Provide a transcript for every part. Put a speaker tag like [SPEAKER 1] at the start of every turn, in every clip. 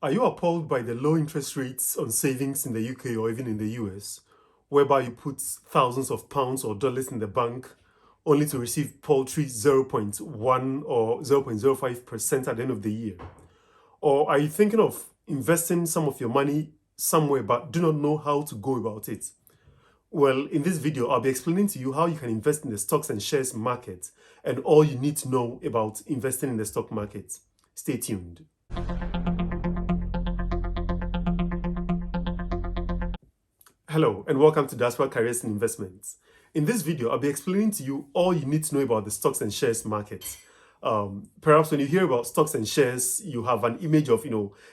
[SPEAKER 1] Are you appalled by the low interest rates on savings in the UK or even in the US, whereby you put thousands of pounds or dollars in the bank only to receive paltry 0.1 or 0.05% at the end of the year? Or are you thinking of investing some of your money somewhere but do not know how to go about it? Well, in this video, I'll be explaining to you how you can invest in the stocks and shares market and all you need to know about investing in the stock market. Stay tuned. Hello and welcome to Diaspora Careers and Investments. In this video, I'll be explaining to you all you need to know about the stocks and shares market. Perhaps when you hear about stocks and shares, you have an image of,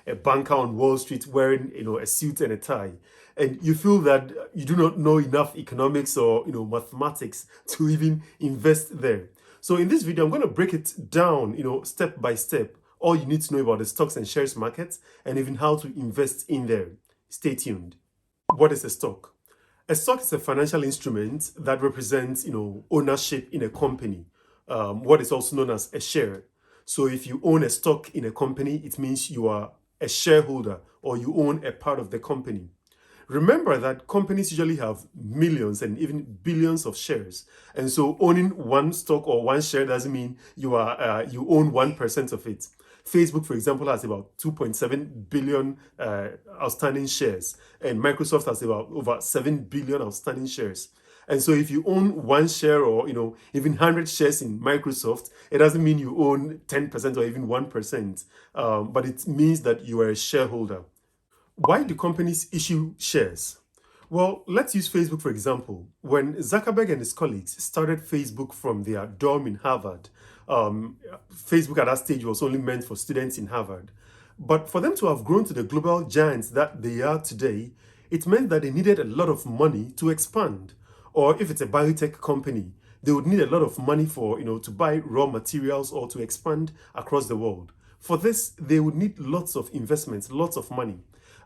[SPEAKER 1] a banker on Wall Street wearing, a suit and a tie. And you feel that you do not know enough economics or, mathematics to even invest there. So in this video, I'm going to break it down, step by step, all you need to know about the stocks and shares market and even how to invest in there. Stay tuned. What is a stock? A stock is a financial instrument that represents, ownership in a company. What is also known as a share. So if you own a stock in a company, it means you are a shareholder or you own a part of the company. Remember that companies usually have millions and even billions of shares. And so owning one stock or one share doesn't mean you own 1% of it. Facebook, for example, has about 2.7 billion outstanding shares, and Microsoft has about over 7 billion outstanding shares. And so if you own one share or, even 100 shares in Microsoft, it doesn't mean you own 10% or even 1%, but it means that you are a shareholder. Why do companies issue shares? Well, let's use Facebook for example. When Zuckerberg and his colleagues started Facebook from their dorm in Harvard, Facebook at that stage was only meant for students in Harvard. But for them to have grown to the global giants that they are today, it meant that they needed a lot of money to expand. Or if it's a biotech company, they would need a lot of money for, to buy raw materials or to expand across the world. For this, they would need lots of investments, lots of money.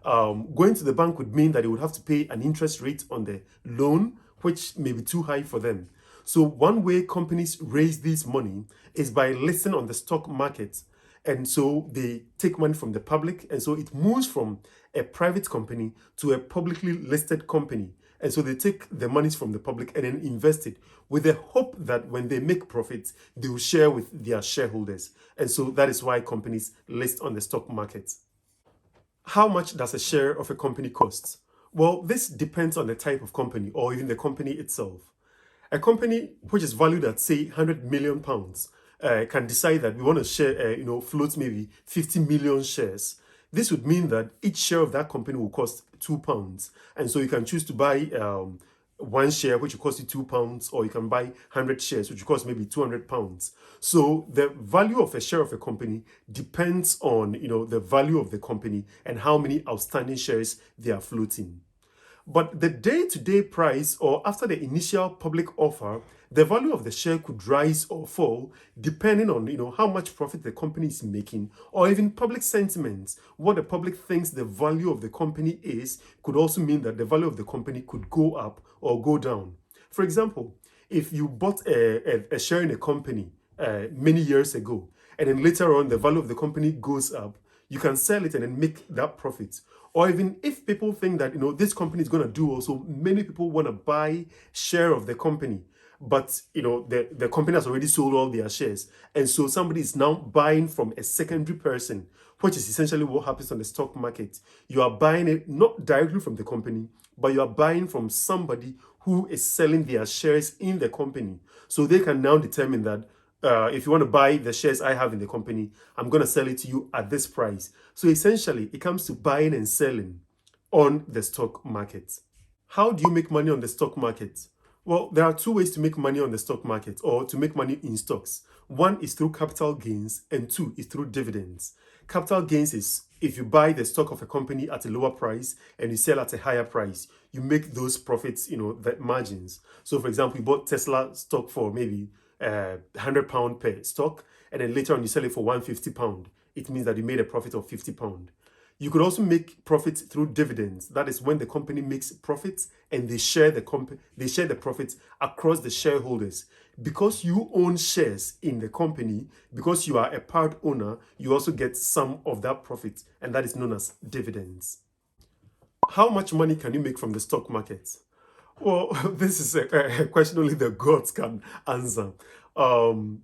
[SPEAKER 1] Going to the bank would mean that they would have to pay an interest rate on the loan, which may be too high for them. So one way companies raise this money is by listing on the stock market. And so they take money from the public. And so it moves from a private company to a publicly listed company. And so they take the monies from the public and then invest it with the hope that when they make profits, they will share with their shareholders. And so that is why companies list on the stock market. How much does a share of a company cost? Well, this depends on the type of company or even the company itself. A company which is valued at, say, 100 million pounds can decide that we want to share, float maybe 50 million shares. This would mean that each share of that company will cost £2. And so you can choose to buy one share, which will cost you £2, or you can buy 100 shares, which will cost maybe £200. So the value of a share of a company depends on, the value of the company and how many outstanding shares they are floating. But the day-to-day price or after the initial public offer, the value of the share could rise or fall depending on, how much profit the company is making or even public sentiments. What the public thinks the value of the company is could also mean that the value of the company could go up or go down. For example, if you bought a share in a company many years ago and then later on the value of the company goes up, you can sell it and then make that profit. Or even if people think that, this company is going to do also, many people want to buy share of the company. But, the company has already sold all their shares. And so somebody is now buying from a secondary person, which is essentially what happens on the stock market. You are buying it not directly from the company, but you are buying from somebody who is selling their shares in the company. So they can now determine that if you want to buy the shares I have in the company, I'm going to sell it to you at this price. So essentially, it comes to buying and selling on the stock market. How do you make money on the stock market? Well, there are two ways to make money on the stock market or to make money in stocks. One is through capital gains and two is through dividends. Capital gains is if you buy the stock of a company at a lower price and you sell at a higher price, you make those profits, the margins. So for example, you bought Tesla stock for maybe £100 per stock, and then later on you sell it for £150. It means that you made a profit of £50. You could also make profits through dividends. That is when the company makes profits and they share the profits across the shareholders. Because you own shares in the company, because you are a part owner, you also get some of that profit, and that is known as dividends. How much money can you make from the stock market? Well, this is a question only the gods can answer. Um,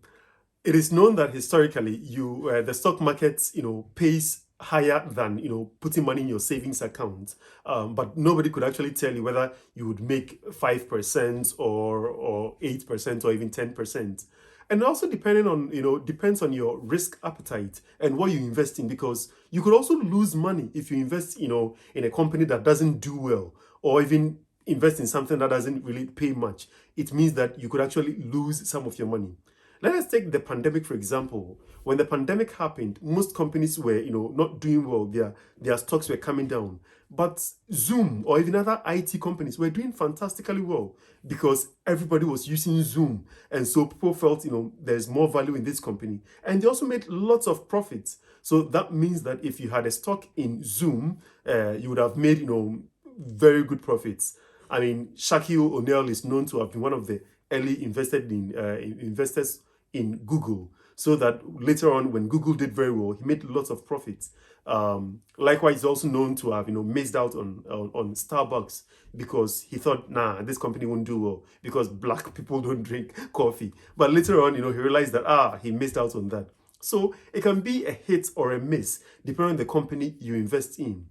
[SPEAKER 1] it is known that historically, the stock market, pays higher than putting money in your savings account. But nobody could actually tell you whether you would make 5% or 8% or even 10%. And also depends on your risk appetite and what you invest in, because you could also lose money if you invest, in a company that doesn't do well, or even invest in something that doesn't really pay much. It means that you could actually lose some of your money. Let us take the pandemic, for example. When the pandemic happened, most companies were, not doing well. Their stocks were coming down. But Zoom or even other IT companies were doing fantastically well because everybody was using Zoom. And so people felt, there's more value in this company. And they also made lots of profits. So that means that if you had a stock in Zoom, you would have made, very good profits. I mean, Shaquille O'Neal is known to have been one of the early investors in Google, so that later on, when Google did very well, he made lots of profits. Likewise, he's also known to have missed out on Starbucks because he thought, nah, this company won't do well because black people don't drink coffee. But later on, he realized that he missed out on that. So it can be a hit or a miss depending on the company you invest in.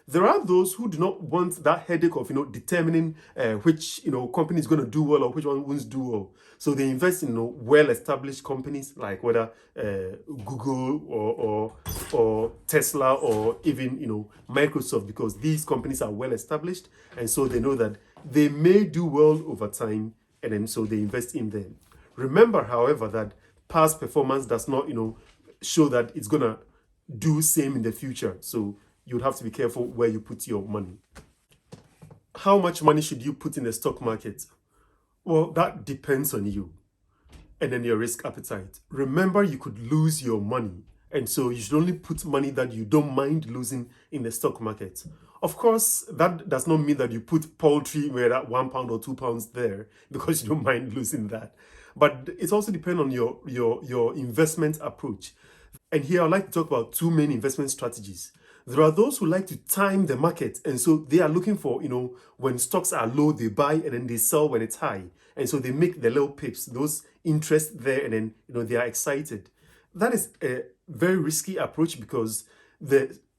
[SPEAKER 1] There are those who do not want that headache of determining which company is going to do well or which one won't do well. So they invest in well-established companies like whether Google or Tesla or even Microsoft, because these companies are well established, and so they know that they may do well over time, and then so they invest in them. Remember, however, that past performance does not show that it's gonna do same in the future. So you'd have to be careful where you put your money. How much money should you put in the stock market? Well, that depends on you and then your risk appetite. Remember, you could lose your money, and so you should only put money that you don't mind losing in the stock market. Of course, that does not mean that you put poultry where at £1 or £2 there because you don't mind losing that. But it also depends on your investment approach. And here I'd like to talk about two main investment strategies. There are those who like to time the market, and so they are looking for, when stocks are low, they buy and then they sell when it's high. And so they make the little pips, those interest there, and then, they are excited. That is a very risky approach because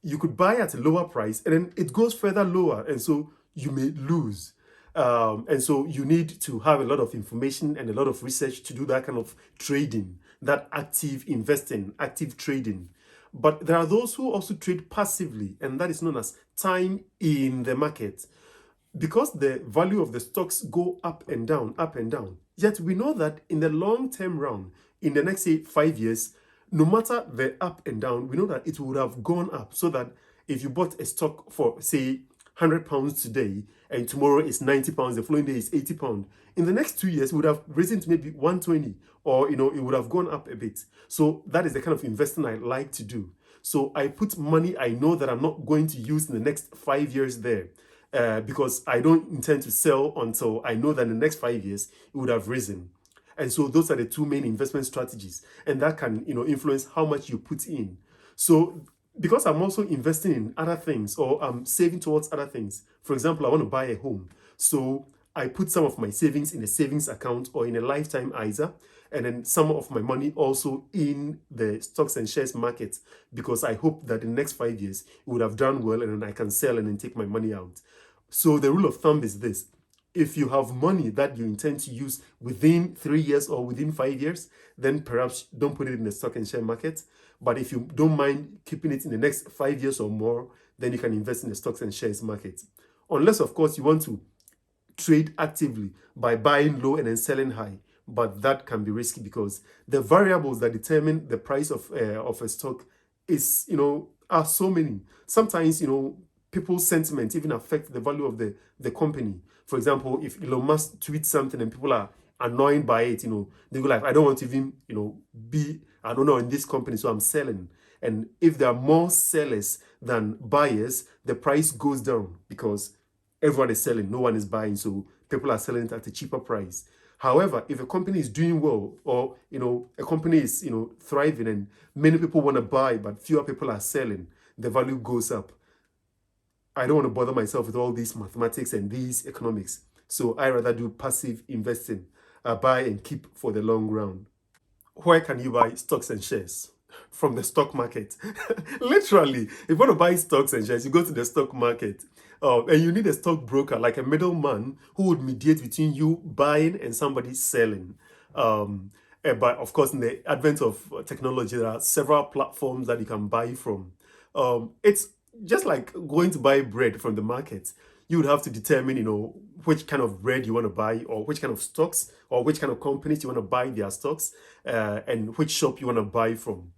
[SPEAKER 1] you could buy at a lower price and then it goes further lower, and so you may lose. And so you need to have a lot of information and a lot of research to do that kind of trading, that active investing, active trading. But there are those who also trade passively, and that is known as time in the market. Because the value of the stocks go up and down, up and down. Yet we know that in the long-term run, in the next, say, 5 years, no matter the up and down, we know that it would have gone up. So that if you bought a stock for, say, £100 today, and tomorrow is £90, the following day is £80, in the next 2 years, it would have risen to maybe 120, or it would have gone up a bit. So that is the kind of investing I like to do. So I put money I know that I'm not going to use in the next 5 years there. Because I don't intend to sell until I know that in the next 5 years it would have risen. And so those are the two main investment strategies, and that can influence how much you put in. So because I'm also investing in other things, or I'm saving towards other things. For example, I want to buy a home, so I put some of my savings in a savings account or in a lifetime ISA, and then some of my money also in the stocks and shares market, because I hope that in the next 5 years it would have done well, and then I can sell and then take my money out. So the rule of thumb is this: if you have money that you intend to use within 3 years or within 5 years, then perhaps don't put it in the stock and share market. But if you don't mind keeping it in the next 5 years or more, then you can invest in the stocks and shares market. Unless, of course, you want to trade actively by buying low and then selling high. But that can be risky because the variables that determine the price of a stock are so many. Sometimes, people's sentiment even affect the value of the company. For example, if Elon Musk tweets something and people are annoyed by it, they go like, I don't want to even, be, I don't know, in this company, so I'm selling. And if there are more sellers than buyers, the price goes down because everyone is selling, no one is buying, so people are selling it at a cheaper price. However, if a company is doing well, or a company is thriving and many people want to buy but fewer people are selling, the value goes up. I don't want to bother myself with all these mathematics and these economics. So I rather do passive investing, buy and keep for the long run. Where can you buy stocks and shares? From the stock market. Literally, if you want to buy stocks and shares, you go to the stock market. And you need a stockbroker, like a middleman, who would mediate between you buying and somebody selling. But of course, in the advent of technology, there are several platforms that you can buy from. It's just like going to buy bread from the market. You would have to determine, which kind of bread you want to buy, or which kind of stocks, or which kind of companies you want to buy their stocks, and which shop you want to buy from.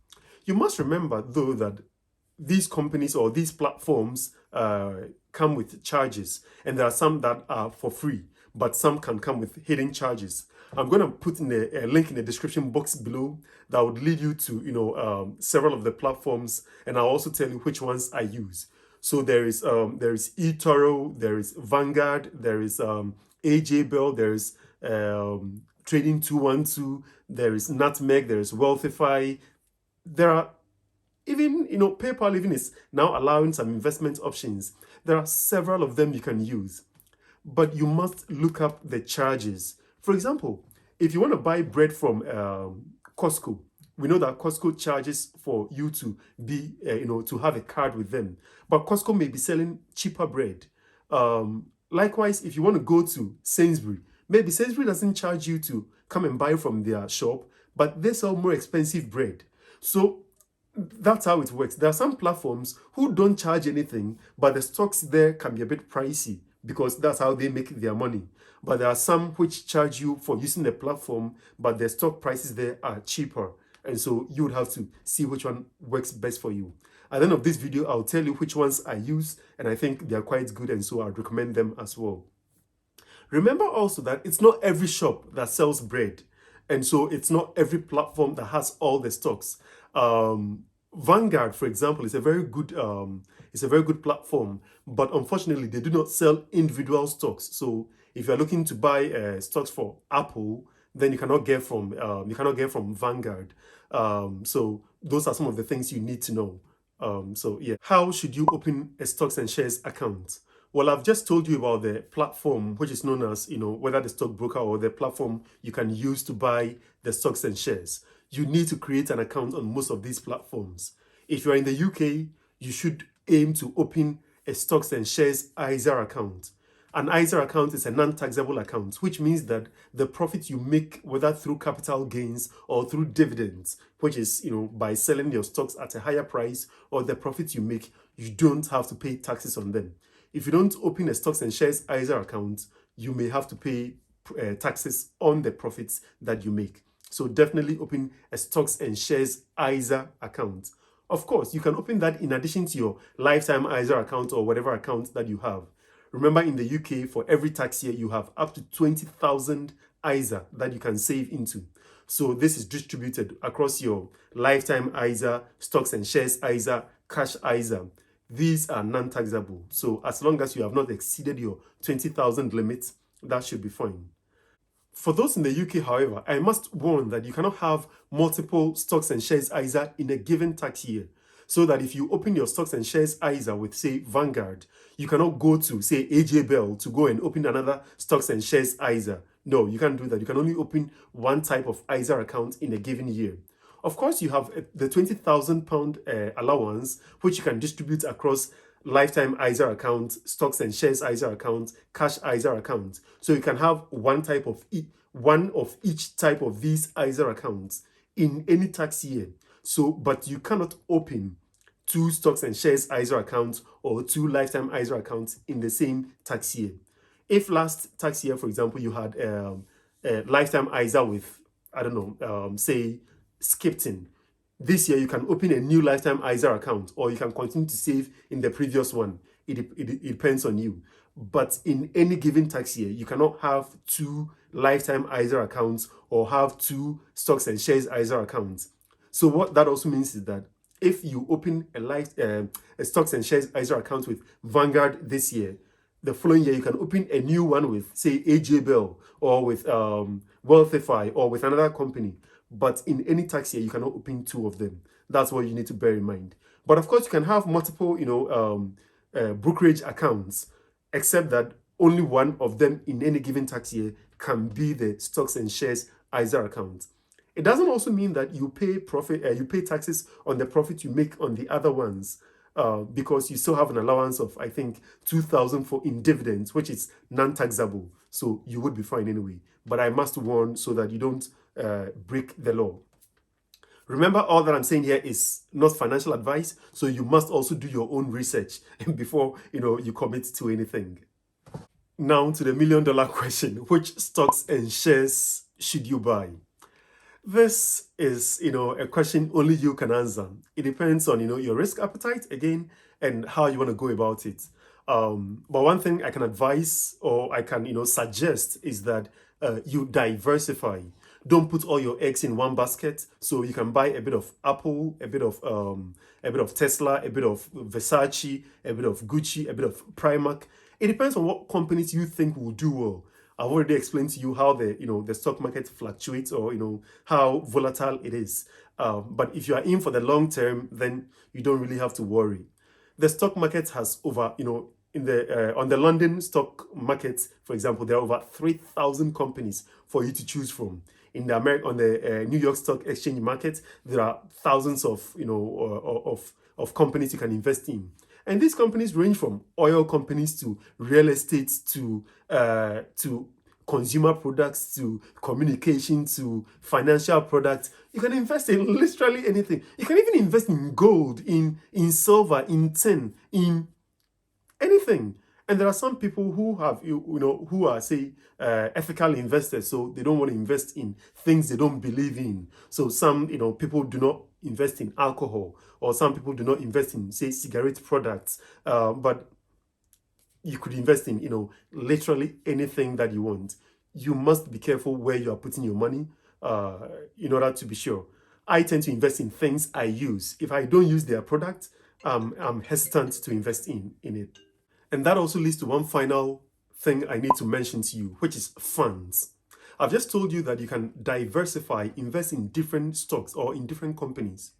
[SPEAKER 1] You must remember, though, that these companies or these platforms come with charges, and there are some that are for free, but some can come with hidden charges. I'm going to put in a link in the description box below that would lead you to several of the platforms, and I'll also tell you which ones I use. So there is eToro, there is Vanguard, there is AJ Bell, there is Trading 212, there is Nutmeg, there is Wealthify. There are even, PayPal even is now allowing some investment options. There are several of them you can use, but you must look up the charges. For example, if you want to buy bread from Costco, we know that Costco charges for you to be, to have a card with them, but Costco may be selling cheaper bread. Likewise, if you want to go to Sainsbury, maybe Sainsbury doesn't charge you to come and buy from their shop, but they sell more expensive bread. So that's how it works. There are some platforms who don't charge anything, but the stocks there can be a bit pricey because that's how they make their money. But there are some which charge you for using the platform, but the stock prices there are cheaper. And so you would have to see which one works best for you. At the end of this video, I'll tell you which ones I use, and I think they are quite good, and so I'd recommend them as well. Remember also that it's not every shop that sells bread, and so it's not every platform that has all the stocks. Vanguard, for example, is a very good platform, but unfortunately, they do not sell individual stocks. So if you're looking to buy stocks for Apple, then you cannot get from Vanguard. So those are some of the things you need to know. So yeah, how should you open a stocks and shares account? Well, I've just told you about the platform, which is known as, whether the stockbroker or the platform you can use to buy the stocks and shares. You need to create an account on most of these platforms. If you're in the UK, you should aim to open a stocks and shares ISA account. An ISA account is a non-taxable account, which means that the profit you make, whether through capital gains or through dividends, which is, by selling your stocks at a higher price, or the profit you make, you don't have to pay taxes on them. If you don't open a stocks and shares ISA account, you may have to pay taxes on the profits that you make. So definitely open a stocks and shares ISA account. Of course, you can open that in addition to your lifetime ISA account or whatever account that you have. Remember, in the UK, for every tax year, you have up to 20,000 ISA that you can save into. So this is distributed across your lifetime ISA, stocks and shares ISA, cash ISA. These are non-taxable. So as long as you have not exceeded your 20,000 limit, that should be fine. For those in the UK, however, I must warn that you cannot have multiple stocks and shares ISA in a given tax year. So that if you open your stocks and shares ISA with, say, Vanguard, you cannot go to, say, AJ Bell to go and open another stocks and shares ISA. No, you can't do that. You can only open one type of ISA account in a given year. Of course, you have the £20,000 allowance, which you can distribute across lifetime ISA account, stocks and shares ISA account, cash ISA account. So you can have one of each type of these ISA accounts in any tax year. So, but you cannot open two stocks and shares ISA accounts or two lifetime ISA accounts in the same tax year. If last tax year, for example, you had a lifetime ISA with, I don't know, say Skipton, this year you can open a new lifetime ISA account, or you can continue to save in the previous one. It depends on you. But in any given tax year, you cannot have two lifetime ISA accounts or have two stocks and shares ISA accounts. So what that also means is that if you open a stocks and shares ISA account with Vanguard this year, the following year you can open a new one with, say, AJ Bell or with Wealthify or with another company. But in any tax year, you cannot open two of them. That's what you need to bear in mind. But of course, you can have multiple, brokerage accounts, except that only one of them in any given tax year can be the stocks and shares ISA account. It doesn't also mean that you pay taxes on the profit you make on the other ones, because you still have an allowance of, I think, 2,000 for in dividends, which is non-taxable. So you would be fine anyway. But I must warn so that you don't break the law. Remember, all that I'm saying here is not financial advice, so you must also do your own research before you commit to anything. Now to the $1,000,000 question: which stocks and shares should you buy? This is, a question only you can answer. It depends on, your risk appetite again and how you want to go about it. But one thing I can advise or I can, suggest is that you diversify. Don't put all your eggs in one basket. So you can buy a bit of Apple, a bit of Tesla, a bit of Versace, a bit of Gucci, a bit of Primark. It depends on what companies you think will do well. I've already explained to you how the stock market fluctuates, or how volatile it is. But if you are in for the long term, then you don't really have to worry. The stock market has over, in the on the London stock market, for example, there are over 3,000 companies for you to choose from. In the on the New York Stock Exchange market, there are thousands of of companies you can invest in. And these companies range from oil companies to real estate to consumer products to communication to financial products. You can invest in literally anything. You can even invest in gold, in silver, in tin, in anything. And there are some people who have, who are, say, ethical investors, so they don't want to invest in things they don't believe in. So some, people do not invest in alcohol, or some people do not invest in, say, cigarette products. But you could invest in, literally anything that you want. You must be careful where you are putting your money, in order to be sure. I tend to invest in things I use. If I don't use their product, I'm hesitant to invest in it. And that also leads to one final thing I need to mention to you, which is funds. I've just told you that you can diversify, invest in different stocks or in different companies.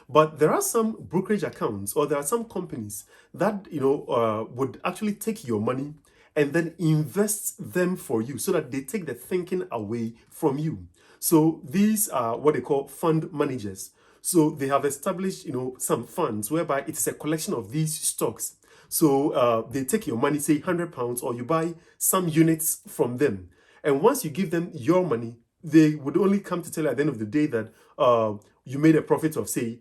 [SPEAKER 1] But there are some brokerage accounts, or there are some companies that would actually take your money and then invest them for you, so that they take the thinking away from you. So these are what they call fund managers. So they have established, some funds whereby it's a collection of these stocks. So they take your money, say £100, or you buy some units from them. And once you give them your money, they would only come to tell you at the end of the day that you made a profit of, say,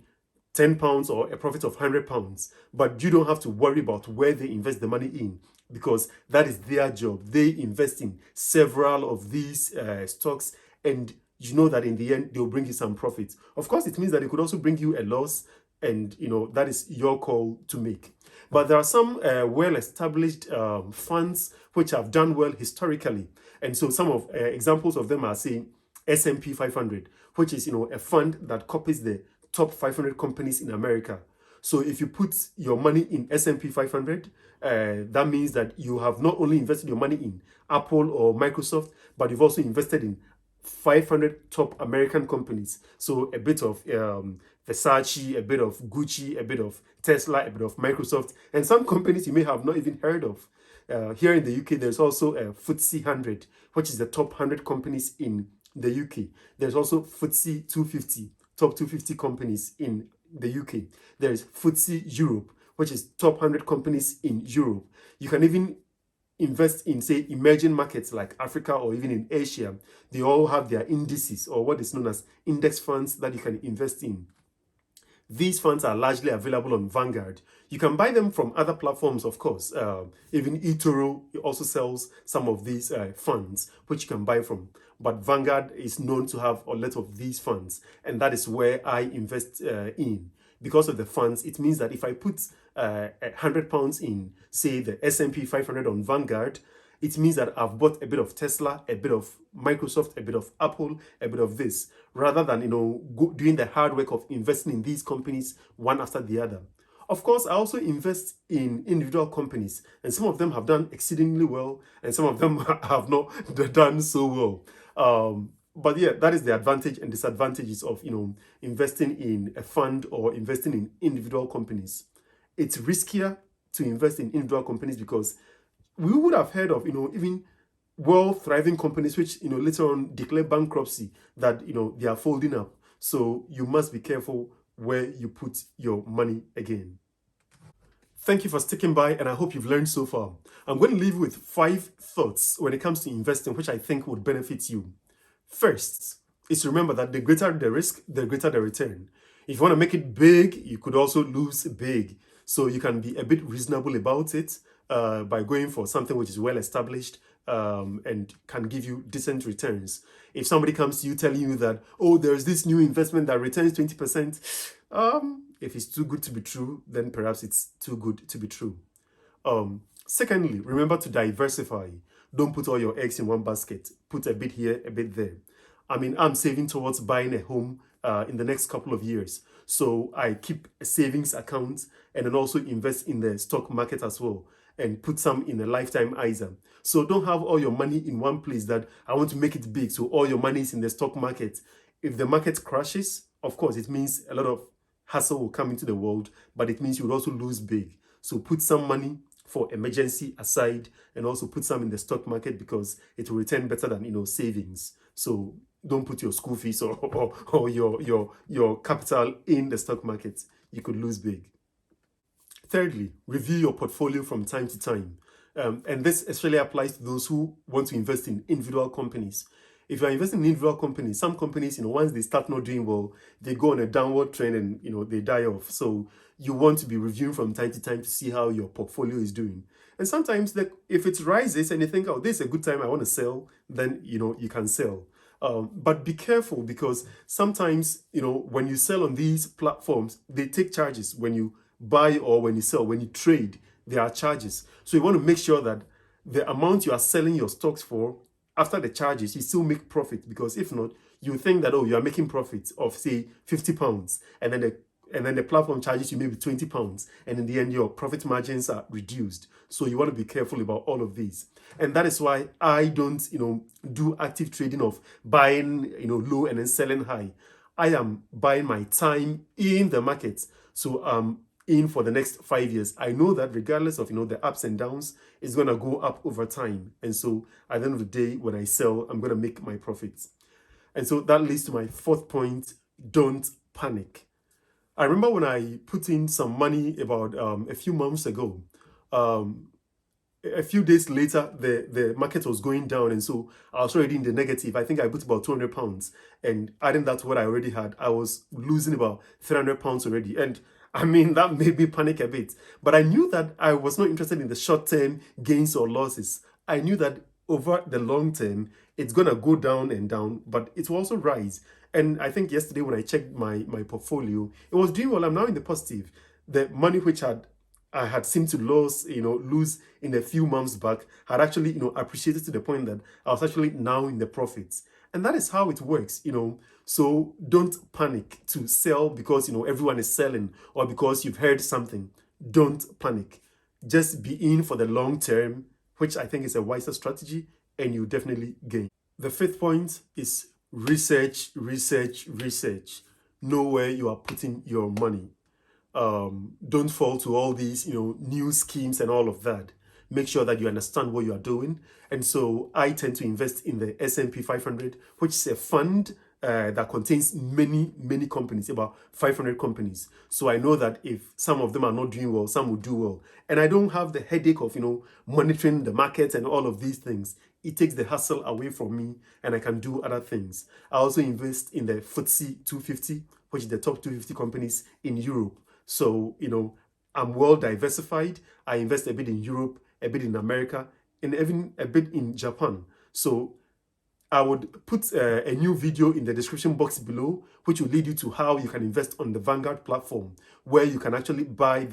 [SPEAKER 1] £10 or a profit of £100. But you don't have to worry about where they invest the money in, because that is their job. They invest in several of these stocks, and you know that in the end they'll bring you some profit. Of course, it means that it could also bring you a loss, and that is your call to make. But there are some well-established funds which have done well historically, and so some of examples of them are, saying, S&P 500, which is a fund that copies the top 500 companies in America. So if you put your money in S&P 500, that means that you have not only invested your money in Apple or Microsoft, but you've also invested in 500 top American companies. So a bit of Versace, a bit of Gucci, a bit of Tesla, a bit of Microsoft, and some companies you may have not even heard of. Here in the UK, there's also a FTSE 100, which is the top 100 companies in the UK. There's also FTSE 250, top 250 companies in the UK. There is FTSE Europe, which is top 100 companies in Europe. You can even invest in, say, emerging markets like Africa or even in Asia. They all have their indices, or what is known as index funds, that you can invest in. These funds are largely available on Vanguard. You can buy them from other platforms, of course. Even eToro also sells some of these funds, which you can buy from. But Vanguard is known to have a lot of these funds, and that is where I invest in. Because of the funds, it means that if I put £100 in, say, the S&P 500 on Vanguard, It means that I've bought a bit of Tesla, a bit of Microsoft, a bit of Apple, a bit of this, rather than doing the hard work of investing in these companies one after the other. Of course, I also invest in individual companies, and some of them have done exceedingly well, and some of them have not done so well. But yeah, that is the advantage and disadvantages of investing in a fund or investing in individual companies. It's riskier to invest in individual companies because we would have heard of even well thriving companies which later on declare bankruptcy, that they are folding up. So you must be careful where you put your money again. Thank you for sticking by, and I hope you've learned so far. I'm going to leave you with 5 thoughts when it comes to investing, which I think would benefit you. First is to remember that the greater the risk, the greater the return. If you want to make it big, you could also lose big. So you can be a bit reasonable about it by going for something which is well established and can give you decent returns. If somebody comes to you telling you that, oh, there's this new investment that returns 20%, if it's too good to be true, then perhaps it's too good to be true. Secondly, remember to diversify. Don't put all your eggs in one basket. Put a bit here, a bit there. I mean, I'm saving towards buying a home in the next couple of years. So I keep a savings account and then also invest in the stock market as well and put some in a lifetime ISA. So don't have all your money in one place that I want to make it big. So all your money is in the stock market. If the market crashes, of course, it means a lot of hassle will come into the world, but it means you will also lose big. So put some money for emergency aside and also put some in the stock market because it will return better than savings. So don't put your school fees or your capital in the stock market. You could lose big. Thirdly, review your portfolio from time to time. And this especially applies to those who want to invest in individual companies. If you're investing in individual companies, some companies, once they start not doing well, they go on a downward trend and, they die off. So you want to be reviewing from time to time to see how your portfolio is doing. And sometimes if it rises and you think, oh, this is a good time, I want to sell, then, you can sell. But be careful because sometimes, when you sell on these platforms, they take charges when you buy or when you sell. When you trade, there are charges. So you want to make sure that the amount you are selling your stocks for, after the charges, you still make profit, because if not, you think that, oh, you are making profits of say £50, and then the platform charges you maybe £20, and in the end your profit margins are reduced. So you want to be careful about all of these. And that is why I don't do active trading of buying low and then selling high. I am buying my time in the market. So in for the next 5 years. I know that regardless of the ups and downs, it's gonna go up over time. And so at the end of the day, when I sell, I'm gonna make my profits. And so that leads to my fourth point: don't panic. I remember when I put in some money about a few months ago. A few days later, the market was going down, and so I was already in the negative. I think I put about £200, and adding that to what I already had, I was losing about £300 already. And I mean, that made me panic a bit. But I knew that I was not interested in the short-term gains or losses. I knew that over the long term, it's gonna go down and down, but it will also rise. And I think yesterday when I checked my portfolio, it was doing well. I'm now in the positive. The money which I had seemed to lose in a few months back had actually, appreciated to the point that I was actually now in the profits. And that is how it works. So don't panic to sell because, everyone is selling or because you've heard something. Don't panic. Just be in for the long term, which I think is a wiser strategy, and you definitely gain. The fifth point is research, research, research. Know where you are putting your money. Don't fall to all these new schemes and all of that. Make sure that you understand what you are doing. And so I tend to invest in the S&P 500, which is a fund that contains many companies, about 500 companies. So I know that if some of them are not doing well, some will do well. And I don't have the headache of monitoring the market and all of these things. It takes the hassle away from me, and I can do other things. I also invest in the FTSE 250, which is the top 250 companies in Europe. So, I'm well diversified. I invest a bit in Europe, a bit in America, and even a bit in Japan. So I would put a new video in the description box below, which will lead you to how you can invest on the Vanguard platform, where you can actually buy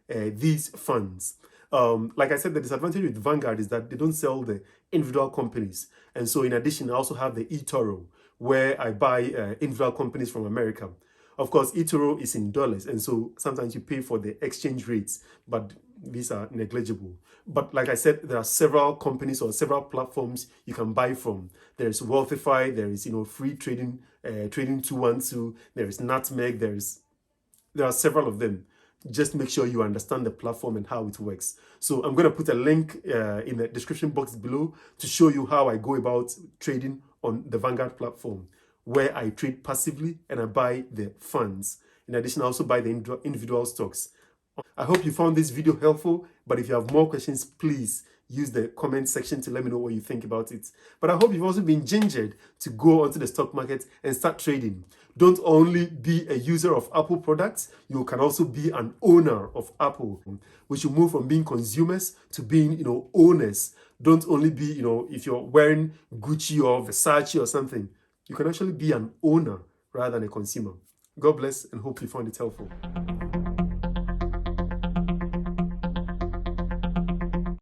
[SPEAKER 1] these funds. Like I said, the disadvantage with Vanguard is that they don't sell the individual companies. And so in addition, I also have the eToro, where I buy individual companies from America. Of course, eToro is in dollars, and so sometimes you pay for the exchange rates, but these are negligible. But like I said, there are several companies or several platforms you can buy from. There's Wealthify, there is free trading 212, there is Nutmeg, there are several of them. Just make sure you understand the platform and how it works. So I'm going to put a link in the description box below to show you how I go about trading on the Vanguard platform, where I trade passively and I buy the funds. In addition, I also buy the individual stocks. I hope you found this video helpful, but if you have more questions, please use the comment section to let me know what you think about it. But I hope you've also been gingered to go onto the stock market and start trading. Don't only be a user of Apple products, you can also be an owner of Apple. We should move from being consumers to being, owners. Don't only be, if you're wearing Gucci or Versace or something, you can actually be an owner rather than a consumer. God bless and hope you found it helpful.